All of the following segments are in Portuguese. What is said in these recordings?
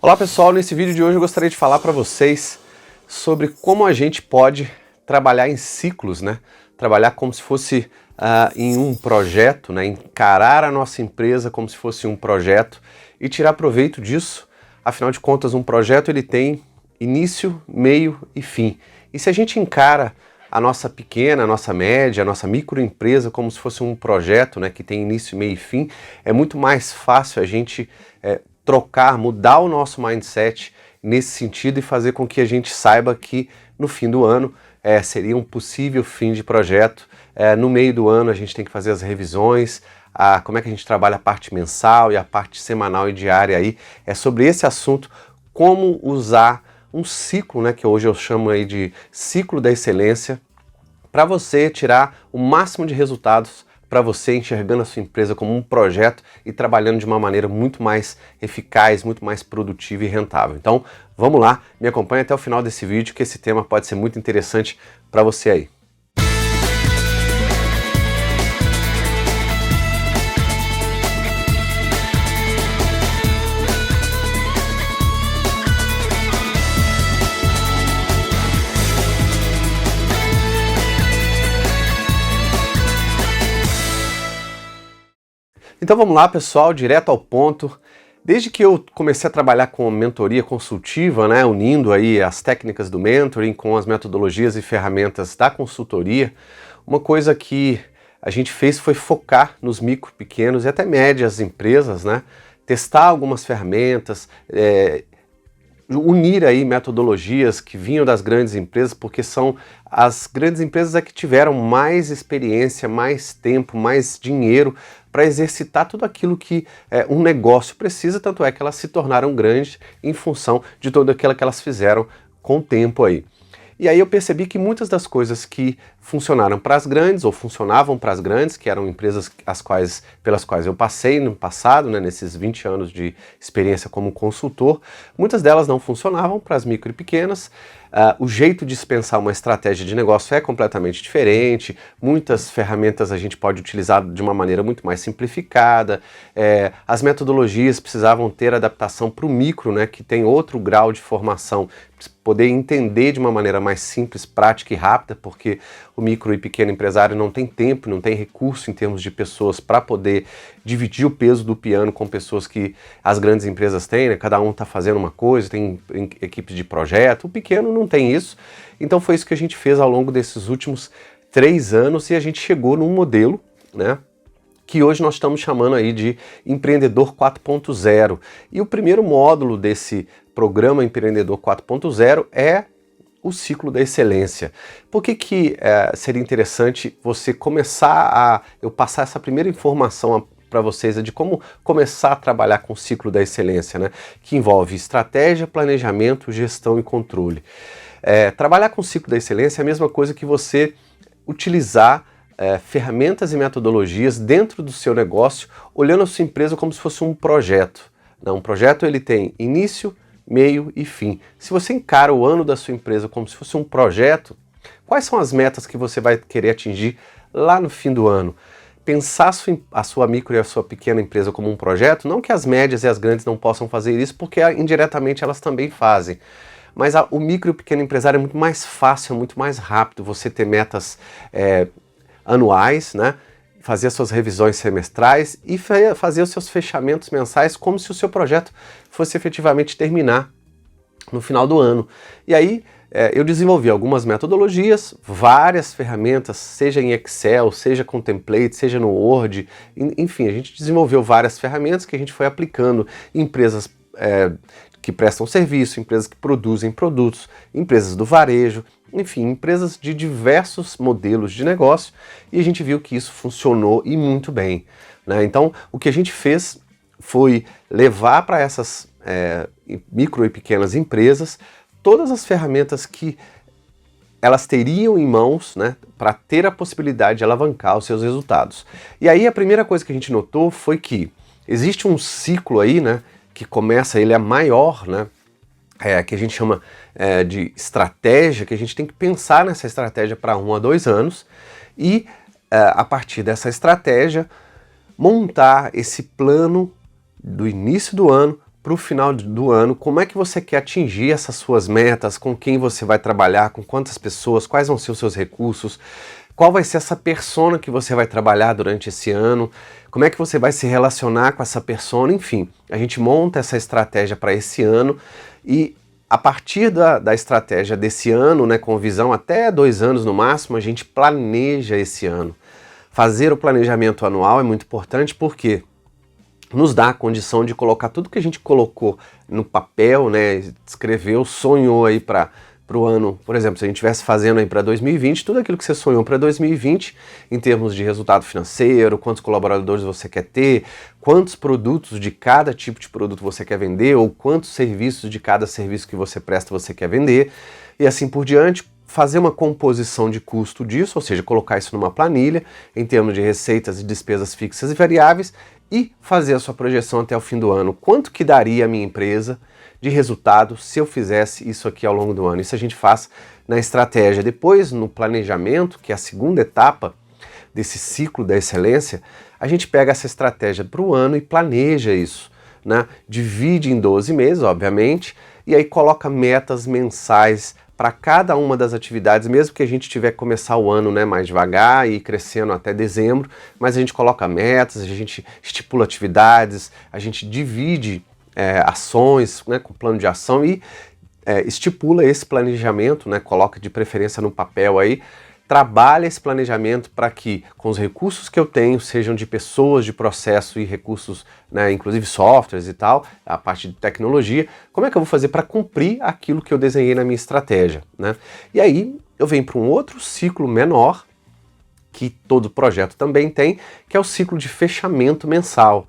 Olá pessoal, nesse vídeo de hoje eu gostaria de falar para vocês sobre como a gente pode trabalhar em ciclos, né? Trabalhar como se fosse em um projeto, né? Encarar a nossa empresa como se fosse um projeto e tirar proveito disso. Afinal de contas, um projeto ele tem início, meio e fim. E se a gente encara a nossa pequena, a nossa média, a nossa microempresa como se fosse um projeto, né, que tem início, meio e fim, é muito mais fácil a gente trocar, mudar o nosso mindset nesse sentido e fazer com que a gente saiba que no fim do ano seria um possível fim de projeto. No meio do ano a gente tem que fazer as revisões, como é que a gente trabalha a parte mensal e a parte semanal e diária aí. É sobre esse assunto, como usar um ciclo, né, que hoje eu chamo aí de ciclo da excelência, para você tirar o máximo de resultados para você, enxergando a sua empresa como um projeto e trabalhando de uma maneira muito mais eficaz, muito mais produtiva e rentável. Então, vamos lá, me acompanhe até o final desse vídeo, que esse tema pode ser muito interessante para você aí. Então vamos lá, pessoal, direto ao ponto. Desde que eu comecei a trabalhar com mentoria consultiva, né, unindo aí as técnicas do mentoring com as metodologias e ferramentas da consultoria, uma coisa que a gente fez foi focar nos micro, pequenos e até médias empresas, né, testar algumas ferramentas, unir aí metodologias que vinham das grandes empresas, porque são as grandes empresas que tiveram mais experiência, mais tempo, mais dinheiro para exercitar tudo aquilo que um negócio precisa, tanto é que elas se tornaram grandes em função de tudo aquilo que elas fizeram com o tempo aí. E aí eu percebi que muitas das coisas que funcionaram para as grandes, ou funcionavam para as grandes, que eram empresas pelas quais eu passei no passado, né, nesses 20 anos de experiência como consultor, muitas delas não funcionavam para as micro e pequenas. O jeito de se pensar uma estratégia de negócio é completamente diferente, muitas ferramentas a gente pode utilizar de uma maneira muito mais simplificada, as metodologias precisavam ter adaptação para o micro, né, que tem outro grau de formação, poder entender de uma maneira mais simples, prática e rápida, porque o micro e pequeno empresário não tem tempo, não tem recurso em termos de pessoas para poder dividir o peso do piano com pessoas que as grandes empresas têm, né? Cada um está fazendo uma coisa, tem equipes de projeto, o pequeno não tem isso. Então foi isso que a gente fez ao longo desses últimos 3 anos e a gente chegou num modelo, né, que hoje nós estamos chamando aí de Empreendedor 4.0. E o primeiro módulo desse programa Empreendedor 4.0 é o ciclo da excelência. Por que seria interessante você eu passar essa primeira informação para vocês de como começar a trabalhar com o ciclo da excelência, né? Que envolve estratégia, planejamento, gestão e controle. Trabalhar com o ciclo da excelência é a mesma coisa que você utilizar ferramentas e metodologias dentro do seu negócio, olhando a sua empresa como se fosse um projeto. Não, um projeto ele tem início, meio e fim. Se você encara o ano da sua empresa como se fosse um projeto, quais são as metas que você vai querer atingir lá no fim do ano? Pensar a sua micro e a sua pequena empresa como um projeto, não que as médias e as grandes não possam fazer isso, porque indiretamente elas também fazem. Mas o micro e o pequeno empresário é muito mais fácil, é muito mais rápido você ter metas anuais, né? Fazer as suas revisões semestrais e fazer os seus fechamentos mensais como se o seu projeto fosse efetivamente terminar no final do ano. E aí eu desenvolvi algumas metodologias, várias ferramentas, seja em Excel, seja com template, seja no Word, enfim, a gente desenvolveu várias ferramentas que a gente foi aplicando em empresas que prestam serviço, empresas que produzem produtos, empresas do varejo, enfim, empresas de diversos modelos de negócio, e a gente viu que isso funcionou e muito bem, né? Então, o que a gente fez foi levar para essas micro e pequenas empresas todas as ferramentas que elas teriam em mãos, né, para ter a possibilidade de alavancar os seus resultados. E aí a primeira coisa que a gente notou foi que existe um ciclo aí, né, que começa, ele é maior, né, que a gente chama de estratégia, que a gente tem que pensar nessa estratégia para 1 a 2 anos e, a partir dessa estratégia, montar esse plano do início do ano para o final do ano, como é que você quer atingir essas suas metas, com quem você vai trabalhar, com quantas pessoas, quais vão ser os seus recursos, qual vai ser essa persona que você vai trabalhar durante esse ano, como é que você vai se relacionar com essa persona, enfim, a gente monta essa estratégia para esse ano e a partir da estratégia desse ano, né, com visão até 2 anos no máximo, a gente planeja esse ano. Fazer o planejamento anual é muito importante porque nos dá a condição de colocar tudo que a gente colocou no papel, né, escreveu, sonhou aí para o ano, por exemplo, se a gente estivesse fazendo aí para 2020, tudo aquilo que você sonhou para 2020, em termos de resultado financeiro, quantos colaboradores você quer ter, quantos produtos de cada tipo de produto você quer vender, ou quantos serviços de cada serviço que você presta você quer vender, e assim por diante, fazer uma composição de custo disso, ou seja, colocar isso numa planilha, em termos de receitas e despesas fixas e variáveis, e fazer a sua projeção até o fim do ano. Quanto que daria a minha empresa de resultado se eu fizesse isso aqui ao longo do ano? Isso a gente faz na estratégia. Depois, no planejamento, que é a segunda etapa desse ciclo da excelência, a gente pega essa estratégia para o ano e planeja isso, né? Divide em 12 meses, obviamente, e aí coloca metas mensais para cada uma das atividades, mesmo que a gente tiver que começar o ano, né, mais devagar e ir crescendo até dezembro, mas a gente coloca metas, a gente estipula atividades, a gente divide ações, né, com plano de ação e estipula esse planejamento, né, coloca de preferência no papel aí, trabalha esse planejamento para que, com os recursos que eu tenho, sejam de pessoas, de processo e recursos, né, inclusive softwares e tal, a parte de tecnologia, como é que eu vou fazer para cumprir aquilo que eu desenhei na minha estratégia, né? E aí eu venho para um outro ciclo menor, que todo projeto também tem, que é o ciclo de fechamento mensal,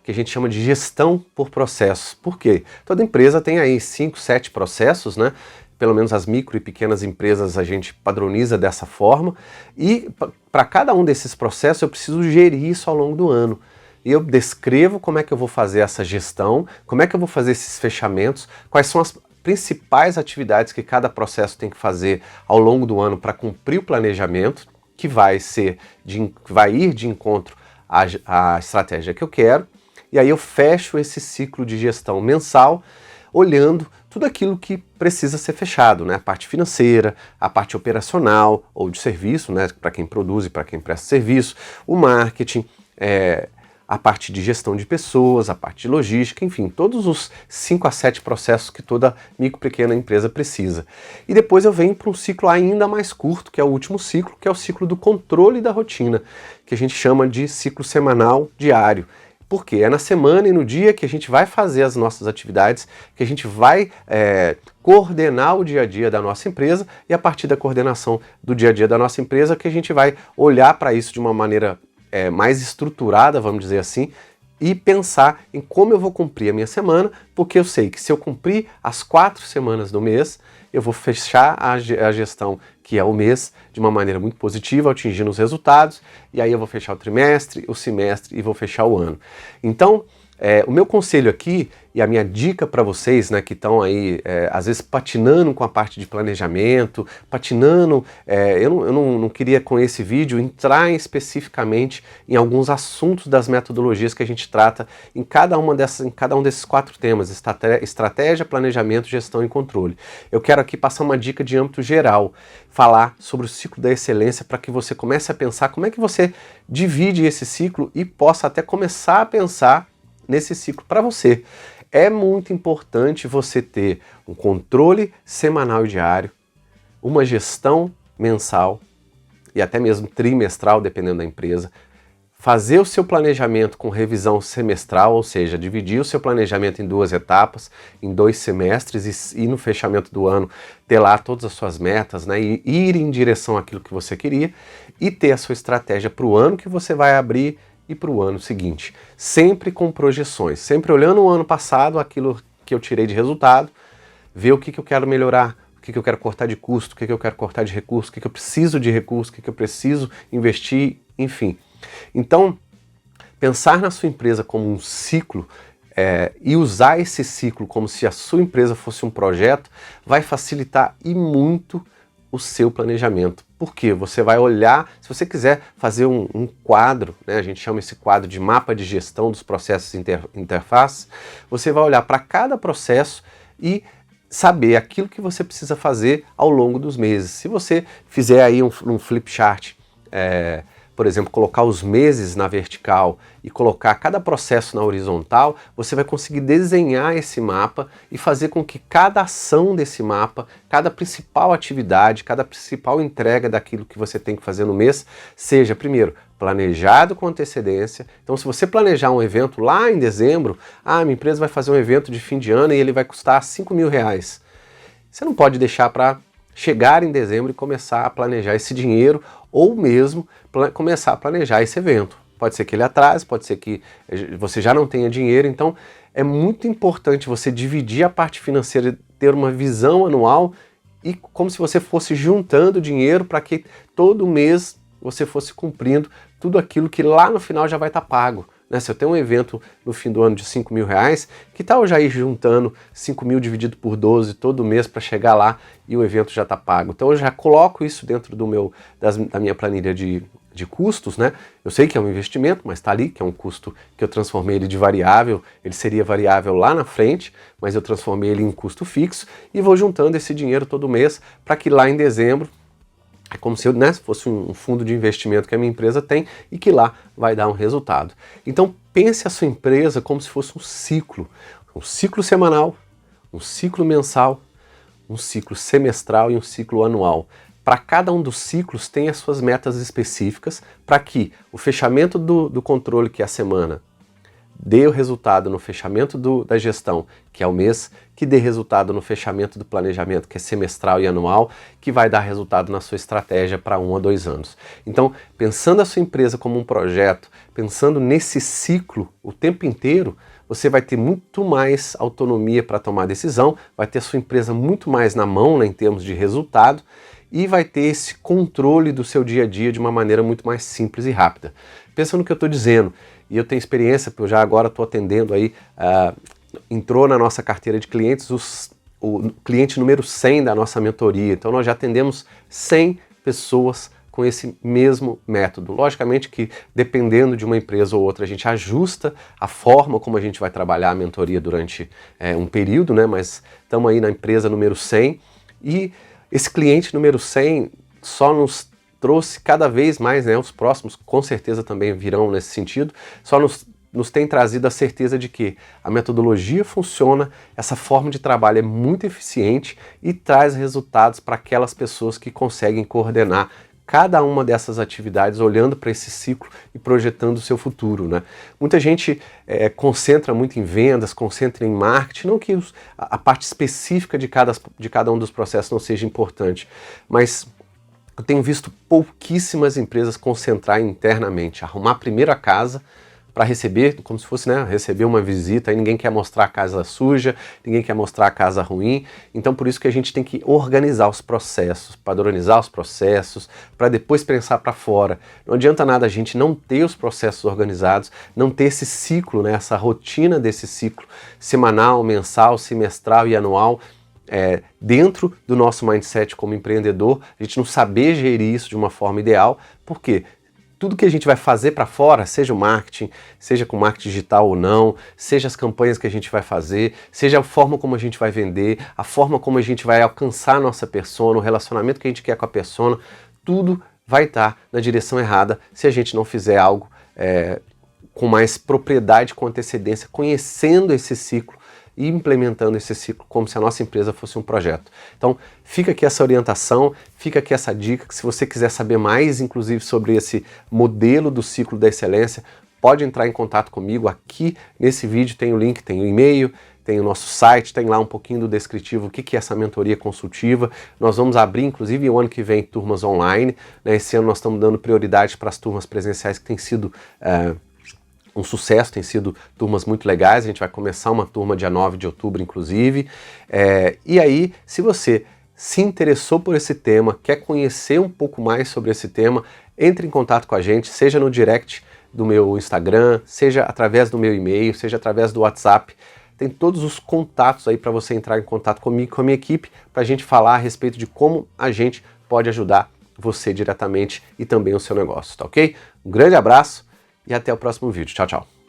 que a gente chama de gestão por processos. Por quê? Toda empresa tem aí 5, 7 processos, né? Pelo menos as micro e pequenas empresas a gente padroniza dessa forma, e para cada um desses processos eu preciso gerir isso ao longo do ano. E eu descrevo como é que eu vou fazer essa gestão, como é que eu vou fazer esses fechamentos, quais são as principais atividades que cada processo tem que fazer ao longo do ano para cumprir o planejamento, que vai ir de encontro à estratégia que eu quero, e aí eu fecho esse ciclo de gestão mensal, olhando tudo aquilo que precisa ser fechado, né? A parte financeira, a parte operacional ou de serviço, né? Para quem produz e para quem presta serviço, o marketing, a parte de gestão de pessoas, a parte de logística, enfim, todos os 5 a 7 processos que toda micro pequena empresa precisa. E depois eu venho para um ciclo ainda mais curto, que é o último ciclo, que é o ciclo do controle da rotina, que a gente chama de ciclo semanal diário. Por quê? É na semana e no dia que a gente vai fazer as nossas atividades, que a gente vai coordenar o dia a dia da nossa empresa, e a partir da coordenação do dia a dia da nossa empresa que a gente vai olhar para isso de uma maneira mais estruturada, vamos dizer assim, e pensar em como eu vou cumprir a minha semana, porque eu sei que se eu cumprir as 4 semanas do mês, eu vou fechar a gestão, que é o mês, de uma maneira muito positiva, atingindo os resultados, e aí eu vou fechar o trimestre, o semestre e vou fechar o ano. Então, o meu conselho aqui, e a minha dica para vocês, né, que estão aí, às vezes, patinando com a parte de planejamento, patinando, eu não queria, com esse vídeo, entrar especificamente em alguns assuntos das metodologias que a gente trata em cada um desses 4 temas, estratégia, planejamento, gestão e controle. Eu quero aqui passar uma dica de âmbito geral, falar sobre o ciclo da excelência para que você comece a pensar como é que você divide esse ciclo e possa até começar a pensar nesse ciclo para você. É muito importante você ter um controle semanal e diário, uma gestão mensal e até mesmo trimestral, dependendo da empresa, fazer o seu planejamento com revisão semestral, ou seja, dividir o seu planejamento em 2 etapas, em 2 semestres e no fechamento do ano ter lá todas as suas metas, né, e ir em direção àquilo que você queria, e ter a sua estratégia para o ano que você vai abrir e para o ano seguinte, sempre com projeções, sempre olhando o ano passado, aquilo que eu tirei de resultado, ver o que eu quero melhorar, o que eu quero cortar de custo, o que eu quero cortar de recurso, o que eu preciso de recurso, o que eu preciso investir, enfim. Então, pensar na sua empresa como um ciclo e usar esse ciclo como se a sua empresa fosse um projeto vai facilitar e muito o seu planejamento. Por quê? Você vai olhar, se você quiser fazer um quadro, né, a gente chama esse quadro de mapa de gestão dos processos interface, você vai olhar para cada processo e saber aquilo que você precisa fazer ao longo dos meses. Se você fizer aí um flip chart, por exemplo, colocar os meses na vertical e colocar cada processo na horizontal, você vai conseguir desenhar esse mapa e fazer com que cada ação desse mapa, cada principal atividade, cada principal entrega daquilo que você tem que fazer no mês, seja, primeiro, planejado com antecedência. Então, se você planejar um evento lá em dezembro, minha empresa vai fazer um evento de fim de ano e ele vai custar R$5.000. Você não pode deixar para chegar em dezembro e começar a planejar esse dinheiro ou mesmo começar a planejar esse evento. Pode ser que ele atrase, pode ser que você já não tenha dinheiro, então é muito importante você dividir a parte financeira, ter uma visão anual e como se você fosse juntando dinheiro para que todo mês você fosse cumprindo tudo aquilo que lá no final já vai estar pago. Se eu tenho um evento no fim do ano de R$5.000, que tal eu já ir juntando 5.000 dividido por 12 todo mês para chegar lá e o evento já está pago? Então eu já coloco isso dentro da minha planilha de custos, né? Eu sei que é um investimento, mas está ali, que é um custo que eu transformei ele de variável, ele seria variável lá na frente, mas eu transformei ele em custo fixo e vou juntando esse dinheiro todo mês para que lá em dezembro é como se fosse um fundo de investimento que a minha empresa tem e que lá vai dar um resultado. Então pense a sua empresa como se fosse um ciclo semanal, um ciclo mensal, um ciclo semestral e um ciclo anual. Para cada um dos ciclos tem as suas metas específicas para que o fechamento do controle, que é a semana, dê o resultado no fechamento da gestão, que é o mês, que dê resultado no fechamento do planejamento, que é semestral e anual, que vai dar resultado na sua estratégia para 1 a 2 anos. Então, pensando a sua empresa como um projeto, pensando nesse ciclo o tempo inteiro, você vai ter muito mais autonomia para tomar decisão, vai ter a sua empresa muito mais na mão, né, em termos de resultado, e vai ter esse controle do seu dia a dia de uma maneira muito mais simples e rápida. Pensa no que eu estou dizendo, e eu tenho experiência, porque eu já agora estou atendendo aí, entrou na nossa carteira de clientes o cliente número 100 da nossa mentoria, então nós já atendemos 100 pessoas com esse mesmo método. Logicamente que dependendo de uma empresa ou outra a gente ajusta a forma como a gente vai trabalhar a mentoria durante um período, né? Mas estamos aí na empresa número 100 e esse cliente número 100 só nos trouxe cada vez mais, né, os próximos com certeza também virão nesse sentido, só nos tem trazido a certeza de que a metodologia funciona, essa forma de trabalho é muito eficiente e traz resultados para aquelas pessoas que conseguem coordenar cada uma dessas atividades, olhando para esse ciclo e projetando o seu futuro, né? Muita gente concentra muito em vendas, concentra em marketing, não que a parte específica de cada um dos processos não seja importante, mas eu tenho visto pouquíssimas empresas concentrar internamente, arrumar primeiro a casa para receber, como se fosse, né, receber uma visita, aí ninguém quer mostrar a casa suja, ninguém quer mostrar a casa ruim, então por isso que a gente tem que organizar os processos, padronizar os processos, para depois pensar para fora. Não adianta nada a gente não ter os processos organizados, não ter esse ciclo, né, essa rotina desse ciclo semanal, mensal, semestral e anual, dentro do nosso mindset como empreendedor, a gente não saber gerir isso de uma forma ideal, porque tudo que a gente vai fazer para fora, seja o marketing, seja com marketing digital ou não, seja as campanhas que a gente vai fazer, seja a forma como a gente vai vender, a forma como a gente vai alcançar a nossa persona, o relacionamento que a gente quer com a persona, tudo vai estar na direção errada se a gente não fizer algo com mais propriedade, com antecedência, conhecendo esse ciclo e implementando esse ciclo como se a nossa empresa fosse um projeto. Então, fica aqui essa orientação, fica aqui essa dica, que se você quiser saber mais, inclusive, sobre esse modelo do ciclo da excelência, pode entrar em contato comigo. Aqui nesse vídeo tem o link, tem o e-mail, tem o nosso site, tem lá um pouquinho do descritivo, o que é essa mentoria consultiva. Nós vamos abrir, inclusive, o ano que vem, turmas online, né? Esse ano nós estamos dando prioridade para as turmas presenciais, que tem sido um sucesso, tem sido turmas muito legais. A gente vai começar uma turma dia 9 de outubro, inclusive. E aí, se você se interessou por esse tema, quer conhecer um pouco mais sobre esse tema, entre em contato com a gente, seja no direct do meu Instagram, seja através do meu e-mail, seja através do WhatsApp. Tem todos os contatos aí para você entrar em contato comigo, com a minha equipe, para a gente falar a respeito de como a gente pode ajudar você diretamente e também o seu negócio, tá ok? Um grande abraço e até o próximo vídeo. Tchau, tchau.